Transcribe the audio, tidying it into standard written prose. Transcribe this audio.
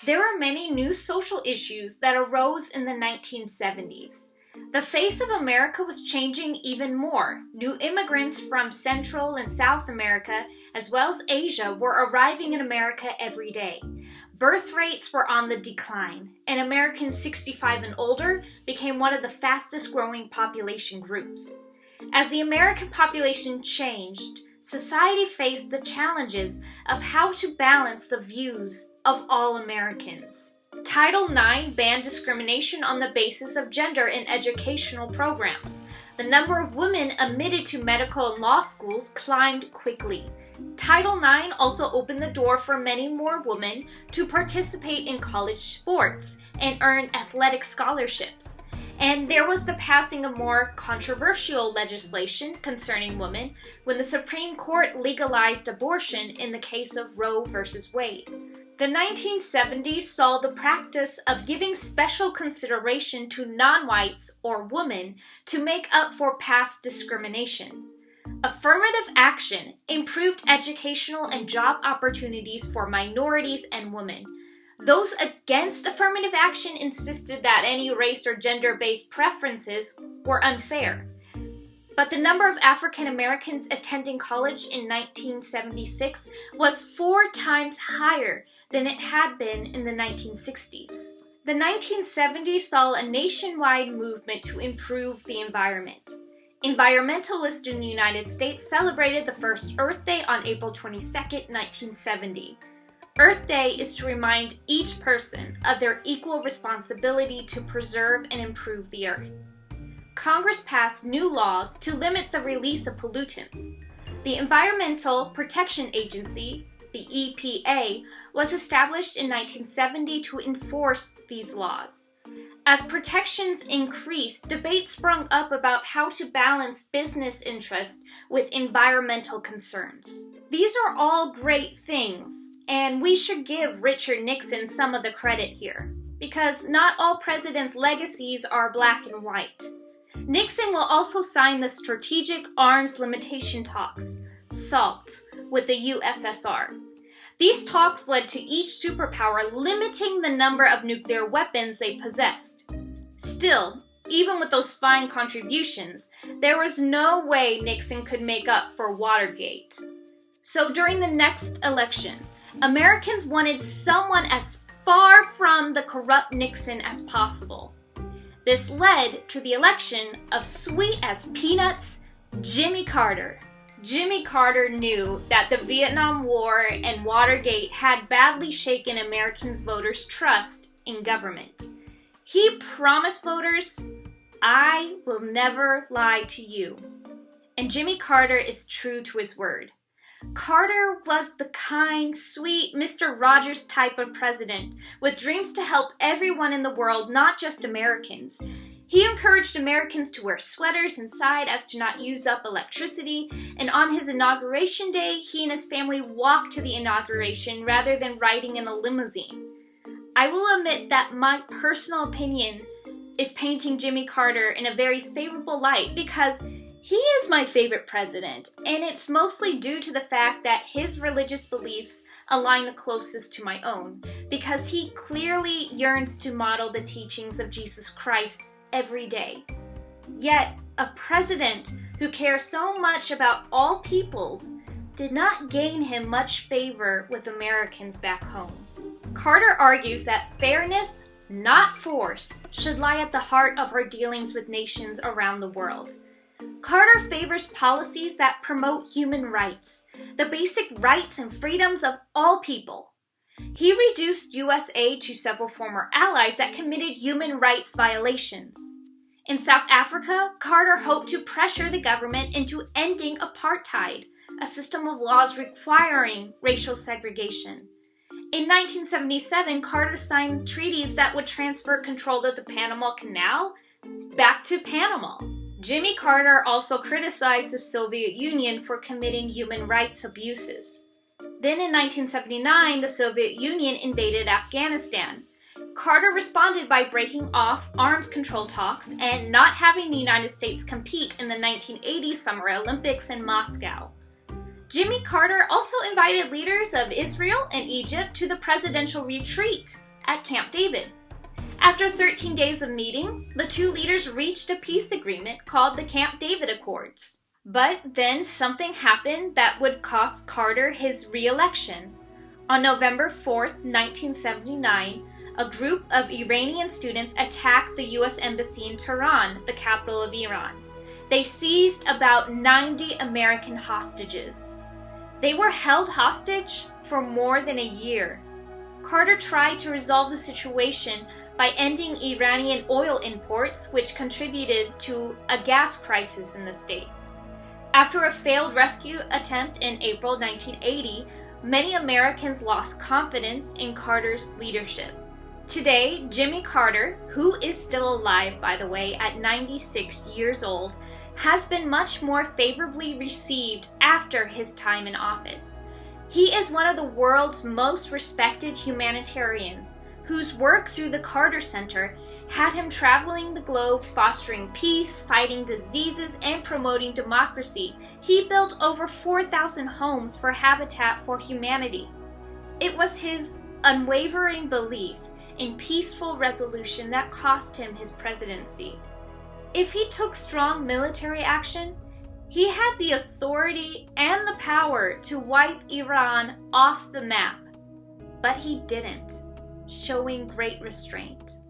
There were many new social issues that arose in the 1970s. The face of America was changing even more. New immigrants from Central and South America, as well as Asia, were arriving in America every day. Birth rates were on the decline, and Americans 65 and older became one of the fastest growing population groups. As the American population changed, society faced the challenges of how to balance the views of all Americans. Title IX banned discrimination on the basis of gender in educational programs. The number of women admitted to medical and law schools climbed quickly. Title IX also opened the door for many more women to participate in college sports and earn athletic scholarships. And there was the passing of more controversial legislation concerning women when the Supreme Court legalized abortion in the case of Roe v. Wade. The 1970s saw the practice of giving special consideration to non-whites or women to make up for past discrimination. Affirmative action improved educational and job opportunities for minorities and women. Those against affirmative action insisted that any race or gender-based preferences were unfair. But the number of African Americans attending college in 1976 was 4 times higher than it had been in the 1960s. The 1970s saw a nationwide movement to improve the environment. Environmentalists in the United States celebrated the first Earth Day on April 22, 1970. Earth Day is to remind each person of their equal responsibility to preserve and improve the Earth. Congress passed new laws to limit the release of pollutants. The Environmental Protection Agency, the EPA, was established in 1970 to enforce these laws. As protections increased, debates sprung up about how to balance business interests with environmental concerns. These are all great things, and we should give Richard Nixon some of the credit here, because not all presidents' legacies are black and white. Nixon will also sign the Strategic Arms Limitation Talks, SALT, with the USSR. These talks led to each superpower limiting the number of nuclear weapons they possessed. Still, even with those fine contributions, there was no way Nixon could make up for Watergate. So during the next election, Americans wanted someone as far from the corrupt Nixon as possible. This led to the election of sweet as peanuts, Jimmy Carter. Jimmy Carter knew that the Vietnam War and Watergate had badly shaken Americans' voters' trust in government. He promised voters, "I will never lie to you." And Jimmy Carter is true to his word. Carter was the kind, sweet Mr. Rogers type of president with dreams to help everyone in the world, not just Americans. He encouraged Americans to wear sweaters inside as to not use up electricity, and on his inauguration day, he and his family walked to the inauguration rather than riding in a limousine. I will admit that my personal opinion is painting Jimmy Carter in a very favorable light because he is my favorite president, and it's mostly due to the fact that his religious beliefs align the closest to my own, because he clearly yearns to model the teachings of Jesus Christ every day. Yet, a president who cares so much about all peoples did not gain him much favor with Americans back home. Carter argues that fairness, not force, should lie at the heart of our dealings with nations around the world. Carter favors policies that promote human rights, the basic rights and freedoms of all people. He reduced U.S. aid to several former allies that committed human rights violations. In South Africa, Carter hoped to pressure the government into ending apartheid, a system of laws requiring racial segregation. In 1977, Carter signed treaties that would transfer control of the Panama Canal back to Panama. Jimmy Carter also criticized the Soviet Union for committing human rights abuses. Then in 1979, the Soviet Union invaded Afghanistan. Carter responded by breaking off arms control talks and not having the United States compete in the 1980 Summer Olympics in Moscow. Jimmy Carter also invited leaders of Israel and Egypt to the presidential retreat at Camp David. After 13 days of meetings, the two leaders reached a peace agreement called the Camp David Accords. But then something happened that would cost Carter his re-election. On November 4, 1979, a group of Iranian students attacked the U.S. Embassy in Tehran, the capital of Iran. They seized about 90 American hostages. They were held hostage for more than a year. Carter tried to resolve the situation by ending Iranian oil imports, which contributed to a gas crisis in the States. After a failed rescue attempt in April 1980, many Americans lost confidence in Carter's leadership. Today, Jimmy Carter, who is still alive, by the way, at 96 years old, has been much more favorably received after his time in office. He is one of the world's most respected humanitarians, whose work through the Carter Center had him traveling the globe fostering peace, fighting diseases, and promoting democracy. He built over 4,000 homes for Habitat for Humanity. It was his unwavering belief in peaceful resolution that cost him his presidency. If he took strong military action, he had the authority and the power to wipe Iran off the map. But he didn't, showing great restraint.